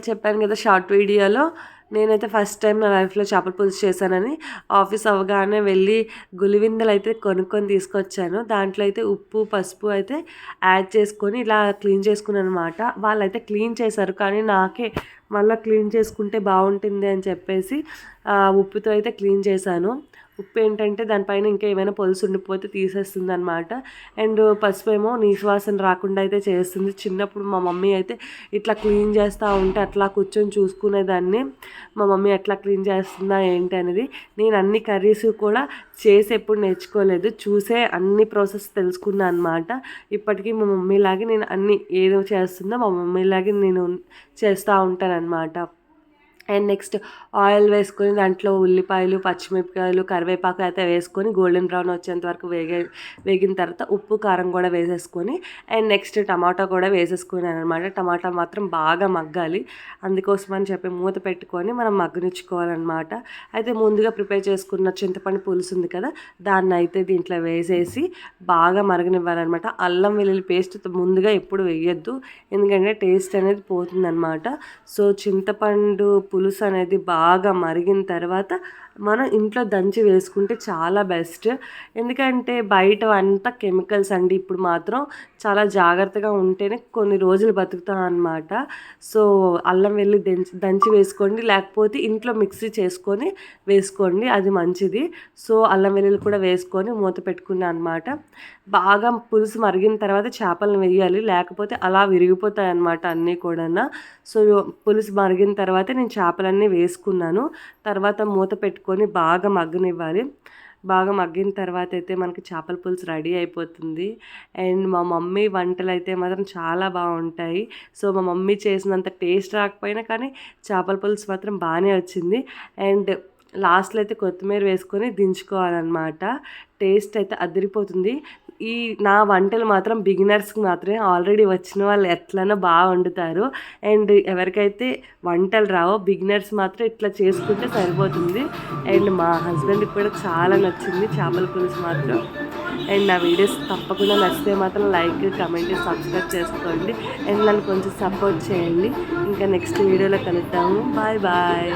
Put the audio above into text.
చెప్పాను కదా షార్ట్ వీడియోలో నేనైతే ఫస్ట్ టైం నా లైఫ్‌లో చేపల పులుసు చేశానని. ఆఫీస్ అవ్వగానే వెళ్ళి గులివిందలైతే కొనుక్కొని తీసుకొచ్చాను. దాంట్లో అయితే ఉప్పు, పసుపు అయితే యాడ్ చేసుకొని ఇలా క్లీన్ చేసుకున్నాననమాట. వాళ్ళైతే క్లీన్ చేశారు. కానీ నాకే మళ్ళా క్లీన్ చేసుకుంటే బావుంటుంది అని చెప్పేసి ఉప్పుతో అయితే క్లీన్ చేశాను. ఉప్పు ఏంటంటే దానిపైన ఇంకా ఏమైనా పొలుసు ఉండిపోతే తీసేస్తుందనమాట. అండ్ పసుపేమో నీసు వాసన రాకుండా అయితే చేస్తుంది. చిన్నప్పుడు మా మమ్మీ అయితే ఇట్లా క్లీన్ చేస్తూ ఉంటే అట్లా కూర్చొని చూసుకునేదాన్ని. మా మమ్మీ ఎట్లా క్లీన్ చేస్తుందా ఏంటి అనేది. నేను అన్ని కర్రీస్ కూడా చేసి ఎప్పుడు నేర్చుకోలేదు. చూసే అన్ని ప్రాసెస్ తెలుసుకున్నా అనమాట. ఇప్పటికీ మా మమ్మీలాగే నేను అన్ని ఏదో చేస్తుందో మా మమ్మీలాగే నేను చేస్తూ ఉంటానన్నమాట. అండ్ నెక్స్ట్ ఆయిల్ వేసుకొని దాంట్లో ఉల్లిపాయలు, పచ్చిమిరపకాయలు, కరివేపాకు అయితే వేసుకొని గోల్డెన్ బ్రౌన్ వచ్చేంత వరకు వేగిన తర్వాత ఉప్పు, కారం కూడా వేసేసుకొని అండ్ నెక్స్ట్ టమాటా కూడా వేసేసుకున్నాను అనమాట. టమాటా మాత్రం బాగా మగ్గాలి. అందుకోసం అని చెప్పి మూత పెట్టుకొని మనం మగ్గనిచ్చుకోవాలన్నమాట. అయితే ముందుగా ప్రిపేర్ చేసుకున్న చింతపండు పులుసు ఉంది కదా, దాన్ని అయితే దీంట్లో వేసేసి బాగా మరగనివ్వాలన్నమాట. అల్లం వెల్లుల్లి పేస్ట్ ముందుగా ఎప్పుడు వేయొద్దు, ఎందుకంటే టేస్ట్ అనేది పోతుందన్నమాట. సో చింతపండు పులుసు అనేది బాగా మరిగిన తర్వాత మనం ఇంట్లో దంచి వేసుకుంటే చాలా బెస్ట్. ఎందుకంటే బయట అంతా కెమికల్స్ అండి. ఇప్పుడు మాత్రం చాలా జాగ్రత్తగా ఉంటేనే కొన్ని రోజులు బతుకుతాం అనమాట. సో అల్లం వెల్లి దంచి వేసుకోండి, లేకపోతే ఇంట్లో మిక్సీ చేసుకొని వేసుకోండి, అది మంచిది. సో అల్లం వెల్లుల్లి కూడా వేసుకొని మూత పెట్టుకున్నాను అనమాట. బాగా పులుసు మరిగిన తర్వాత చేపలను వేయాలి, లేకపోతే అలా విరిగిపోతాయి అన్నమాట అన్నీ కూడా. సో పులుసు మరిగిన తర్వాత నేను చేపలన్నీ వేసుకున్నాను. తర్వాత మూత పెట్టుకొని బాగా మగ్గనివ్వాలి. బాగా మగ్గిన తర్వాత అయితే మనకి చేపల పులుసు రెడీ అయిపోతుంది. అండ్ మా మమ్మీ వంటలు అయితే మాత్రం చాలా బాగుంటాయి. సో మా మమ్మీ చేసినంత టేస్ట్ రాకపోయినా కానీ చేపల పులుసు మాత్రం బాగానే వచ్చింది. అండ్ లాస్ట్లో అయితే కొత్తిమీర వేసుకొని దించుకోవాలన్నమాట. టేస్ట్ అయితే అదిరిపోతుంది. ఈ నా వంటలు మాత్రం బిగినర్స్కి మాత్రమే, ఆల్రెడీ వచ్చిన వాళ్ళు ఎట్లనో బాగా వండుతారు. అండ్ ఎవరికైతే వంటలు రావో బిగినర్స్ మాత్రం ఇట్లా చేసుకుంటే సరిపోతుంది. అండ్ మా హస్బెండ్కి కూడా చాలా నచ్చింది చేపల పులుసు మాత్రం. అండ్ నా వీడియోస్ తప్పకుండా నచ్చితే మాత్రం లైక్, కమెంట్, సబ్స్క్రైబ్ చేసుకోండి. అండ్ నన్ను కొంచెం సపోర్ట్ చేయండి. ఇంకా నెక్స్ట్ వీడియోలో కలుద్దాము. Bye bye.